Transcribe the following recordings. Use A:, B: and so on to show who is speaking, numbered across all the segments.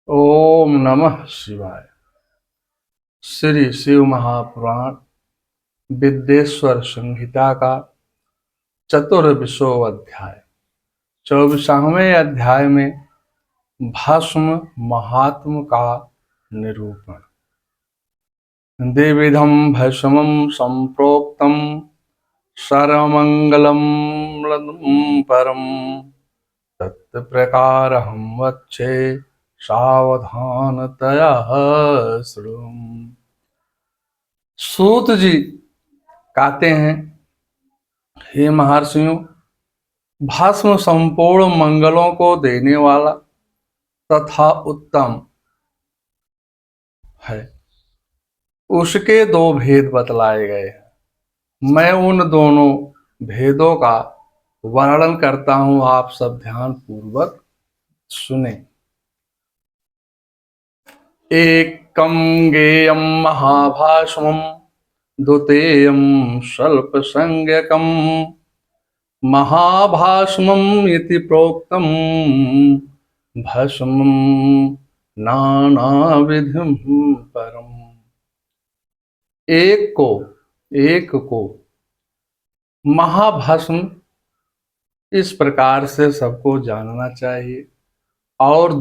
A: ओम नमः शिवाय। श्री शिव महापुराण विद्येश्वर संहिता का चतुर्विशो अध्याय। 24वें अध्याय में भस्म महात्म का निरूपण। द्विविधं भस्मं संप्रोक्तं सर्वमंगलं परम तत्प्रकारहं वक्षे सावधानतया शृणु। सूत जी कहते हैं, हे महर्षियों, भस्म संपूर्ण मंगलों को देने वाला तथा उत्तम है। उसके दो भेद बतलाए गए हैं। मैं उन दोनों भेदों का वर्णन करता हूं, आप सब ध्यान पूर्वक सुने। एकं गेयं महाभाष्मं द्वितीयं स्वल्पसंज्ञकम् महाभाष्मम् इति प्रोक्तम् भस्मं नानाविधं परम्। एक को महाभस्म इस प्रकार से सबको जानना चाहिए, और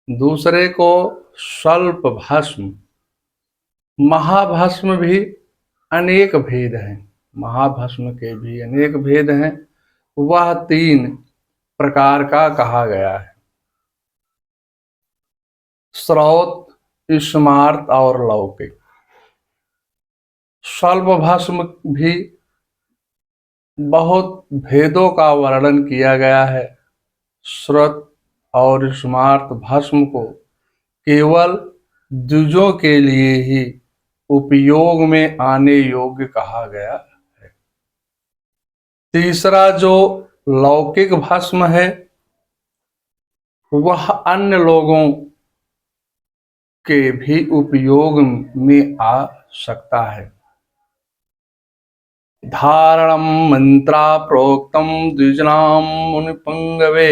A: दूसरे को स्वल्प भस्म। महाभस्म भी अनेक भेद हैं, महाभस्म के भी अनेक भेद हैं। वह 3 प्रकार का कहा गया है: श्रौत, स्मार्त और लौकिक। स्वल्प भस्म भी बहुत भेदों का वर्णन किया गया है। श्रुत और स्मार्त भस्म को केवल द्विजों के लिए ही उपयोग में आने योग्य कहा गया है। तीसरा जो लौकिक भस्म है, वह अन्य लोगों के भी उपयोग में आ सकता है। धारणं मंत्रा प्रोक्तं द्विजनां मुनिपुंगवे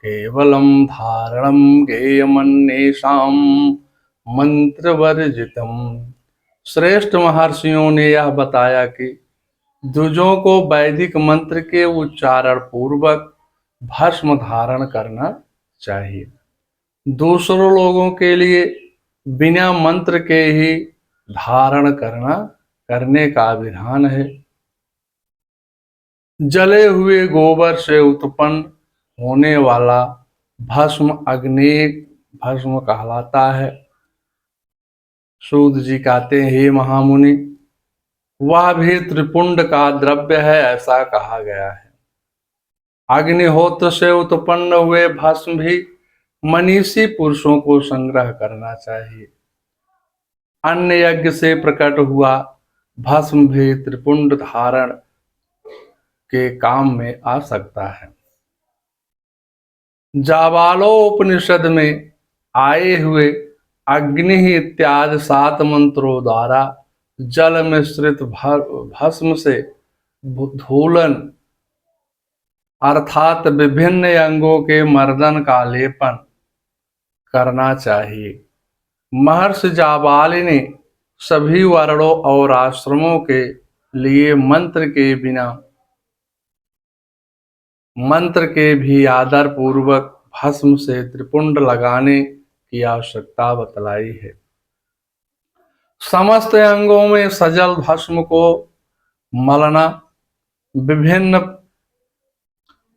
A: केवलं धारणं गेयमन्येषां मंत्रवर्जितम्। श्रेष्ठ महर्षियों ने यह बताया कि द्विजों को वैदिक मंत्र के उच्चारण पूर्वक भस्म धारण करना चाहिए। दूसरों लोगों के लिए बिना मंत्र के ही धारण करने का विधान है। जले हुए गोबर से उत्पन्न होने वाला भस्म अग्नेय भस्म कहलाता है। सूत जी कहते हैं, हे महामुनि, वह भी त्रिपुंड का द्रव्य है, ऐसा कहा गया है। अग्निहोत्र से उत्पन्न हुए भस्म भी मनीषी पुरुषों को संग्रह करना चाहिए। अन्य यज्ञ से प्रकट हुआ भस्म भी त्रिपुंड धारण के काम में आ सकता है। जाबालोपनिषद में आए हुए अग्नि इत्यादि 7 मंत्रों द्वारा जल मिश्रित भस्म से धूलन अर्थात विभिन्न अंगों के मर्दन का लेपन करना चाहिए। महर्षि जाबाली ने सभी वर्णों और आश्रमों के लिए मंत्र के भी आदर पूर्वक भस्म से त्रिपुंड लगाने की आवश्यकता बतलाई है। समस्त अंगों में सजल भस्म को मलना, विभिन्न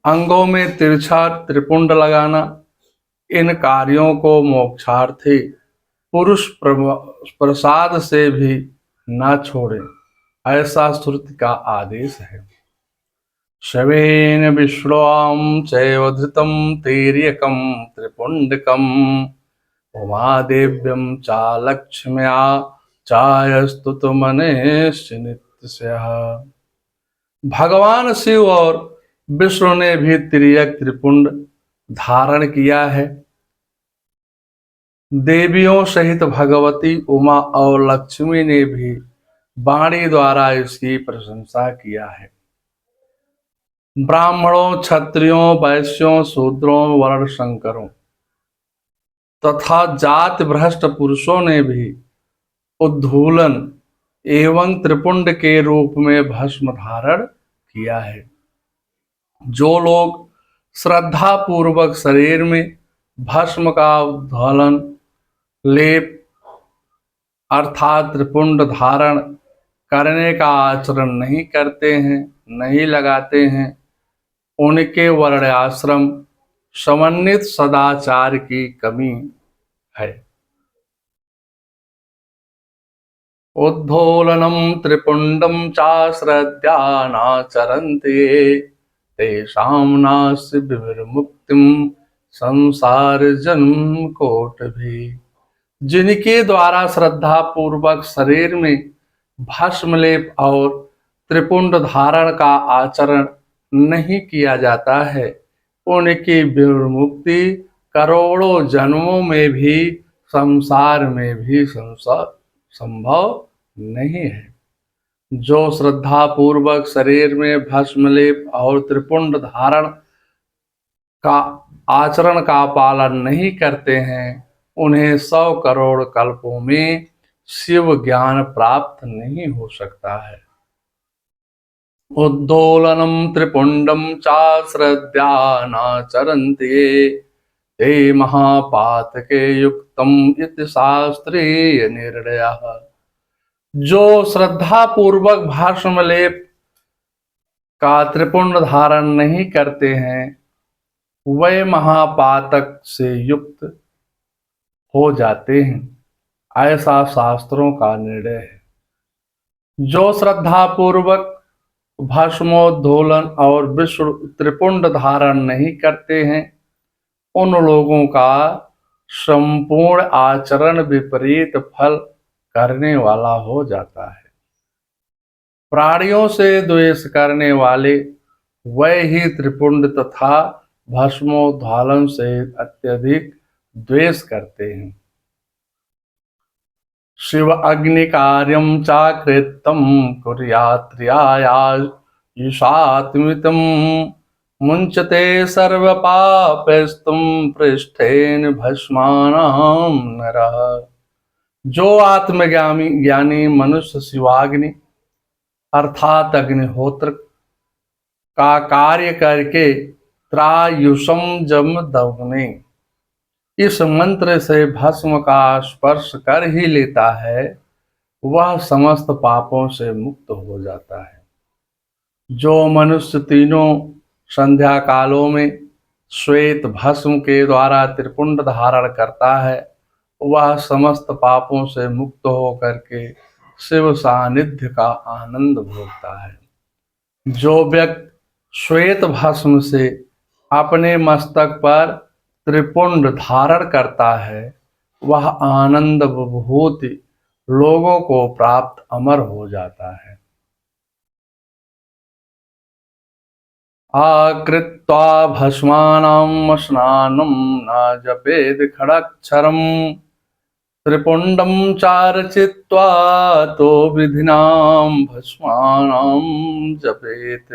A: अंगों में तिरछा त्रिपुंड लगाना, इन कार्यों को मोक्षार्थी पुरुष प्रसाद से भी न छोड़े, ऐसा श्रुति का आदेश है। शवेन विश्वाम चैव धृतं तीर्यकं त्रिपुंडकम् उमादेव्यं चालक्ष्म्या चायस्तुतमनेश्च नित्यस्यः। भगवान शिव और विष्णु ने भी तिर्यक त्रिपुंड धारण किया है। देवियों सहित भगवती उमा और लक्ष्मी ने भी वाणी द्वारा इसकी प्रशंसा किया है। ब्राह्मणों, क्षत्रियों, वैश्यों, शूद्रों, वर्ण शंकरों तथा जाति भ्रष्ट पुरुषों ने भी उद्धूलन एवं त्रिपुंड के रूप में भस्म धारण किया है। जो लोग श्रद्धा पूर्वक शरीर में भस्म का उद्धूलन लेप अर्थात त्रिपुंड धारण करने का आचरण नहीं करते हैं, नहीं लगाते हैं, उनके वर्ण आश्रम समन्वित सदाचार की कमी है। उद्धोलनम त्रिपुंडम चाश्रद्ध्यानाचरन्ति ये तेषां नास्ति विमुक्तिम संसार जन्म कोट भी। जिनके द्वारा श्रद्धा पूर्वक शरीर में भस्मलेप और त्रिपुंड धारण का आचरण नहीं किया जाता है, उनकी विमुक्ति करोड़ों जन्मों में भी संसार में भी संभव नहीं है। जो श्रद्धा पूर्वक शरीर में भस्मलेप और त्रिपुंड धारण का आचरण का पालन नहीं करते हैं, उन्हें 100 करोड़ कल्पों में शिव ज्ञान प्राप्त नहीं हो सकता है। उद्धोलनम त्रिपुंडम चाश्रद्ध्यानाचरन्ति ये ते महापातके युक्तम इति शास्त्रीय निर्णयः। जो श्रद्धा पूर्वक भस्मलेप का त्रिपुंड धारण नहीं करते हैं, वे महापातक से युक्त हो जाते हैं, ऐसा शास्त्रों का निर्णय है। जो श्रद्धा पूर्वक भस्मोद्धोलन और विष्णु त्रिपुंड धारण नहीं करते हैं, उन लोगों का संपूर्ण आचरण विपरीत फल करने वाला हो जाता है। प्राणियों से द्वेष करने वाले वे ही त्रिपुंड तथा भस्मोद्धालन से अत्यधिक द्वेष करते हैं। शिव अग्नि कार्यम चाकृतम कुर्यात्रियायायुषात्मितम मुंचते सर्व पापस्तुम पृष्ठेन भस्मानाम नरः। जो ज्ञानी मनुष्य शिवाग्नि अर्थात अग्निहोत्र का कार्य करके त्रायुषम जम दग्ने इस मंत्र से भस्म का स्पर्श कर ही लेता है, वह समस्त पापों से मुक्त हो जाता है। जो मनुष्य तीनों संध्या कालों में श्वेत भस्म के द्वारा त्रिपुंड धारण करता है, वह समस्त पापों से मुक्त होकर के शिव सानिध्य का आनंद भोगता है। जो व्यक्ति श्वेत भस्म से अपने मस्तक पर त्रिपुंड धारण करता है, वह आनंद विभूति लोगों को प्राप्त अमर हो जाता है। आकृत्वा भस्मानां स्नानं न जपेद खड़क्षरम त्रिपुंडम चार्चित्वा तो विधिनां भस्मानां जपेत।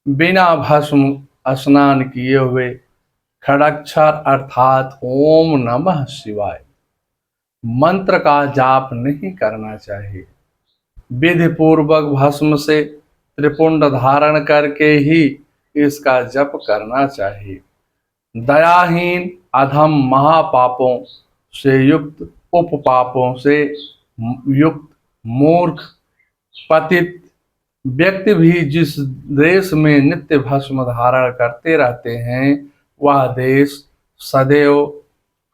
A: बिना भस्म स्नान किए हुए खड़ाक्षर अर्थात ओम नमः शिवाय मंत्र का जाप नहीं करना चाहिए। विधि पूर्वक भस्म से त्रिपुंड धारण करके ही इसका जप करना चाहिए। दयाहीन अधम महापापों से युक्त उपपापों से युक्त मूर्ख पतित व्यक्ति भी जिस देश में नित्य भस्म धारण करते रहते हैं, वह देश सदैव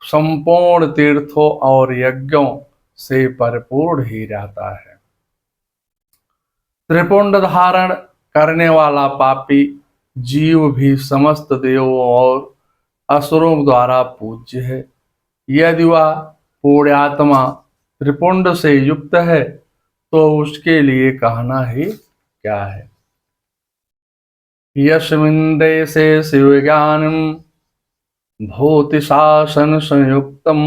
A: संपूर्ण तीर्थों और यज्ञों से भरपूर ही रहता है। त्रिपुंड धारण करने वाला पापी जीव भी समस्त देवों और असुरों द्वारा पूज्य है। यदि वह पुण्यात्मा त्रिपुंड से युक्त है, तो उसके लिए कहना ही क्या है। यस्मिन् देशे शिव ज्ञानम भूति शासन संयुक्तम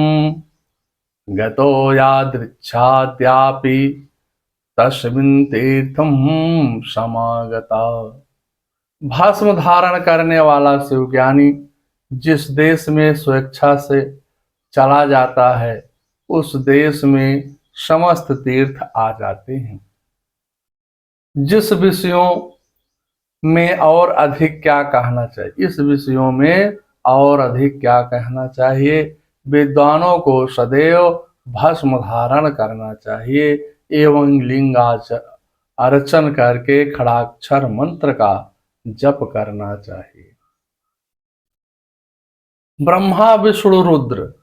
A: गतो यादृच्छाद्यापि तस्मिन् तीर्थम समागता। भस्म धारण करने वाला शिवज्ञानी जिस देश में स्वेच्छा से चला जाता है उस देश में समस्त तीर्थ आ जाते हैं। जिस विषयों में और अधिक क्या कहना चाहिए, इस विषयों में और अधिक क्या कहना चाहिए। विद्वानों को सदैव भस्म धारण करना चाहिए एवं लिंगाच अर्चन करके खड़ाक्षर मंत्र का जप करना चाहिए। ब्रह्मा विष्णु रुद्र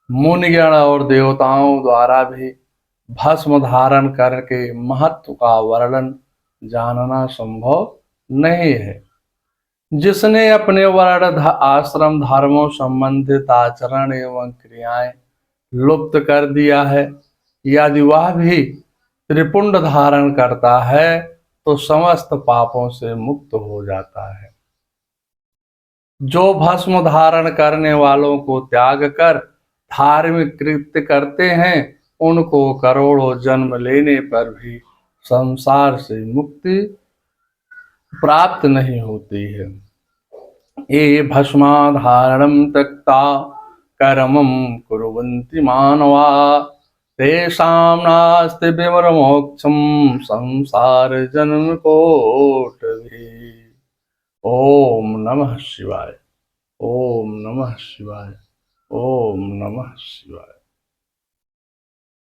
A: मुनिगण और देवताओं द्वारा भी भस्म धारण करके महत्व का वर्णन जानना संभव नहीं है। जिसने अपने वर्ण आश्रम धर्मों संबंधित आचरण एवं क्रियाएं लुप्त कर दिया है, यदि वह भी त्रिपुंड धारण करता है तो समस्त पापों से मुक्त हो जाता है। जो भस्म धारण करने वालों को त्याग कर धार्मिक कृत्य करते हैं उनको करोड़ों जन्म लेने पर भी संसार से मुक्ति प्राप्त नहीं होती है। ये भस्माधारणं त्यक्ता कर्मं कुर्वन्ति मानवा तेषां नास्ति विमरमोक्षं संसार जन्म कोटभिः। ओम नमः शिवाय। ओम नमः शिवाय। ओम नमः शिवाय।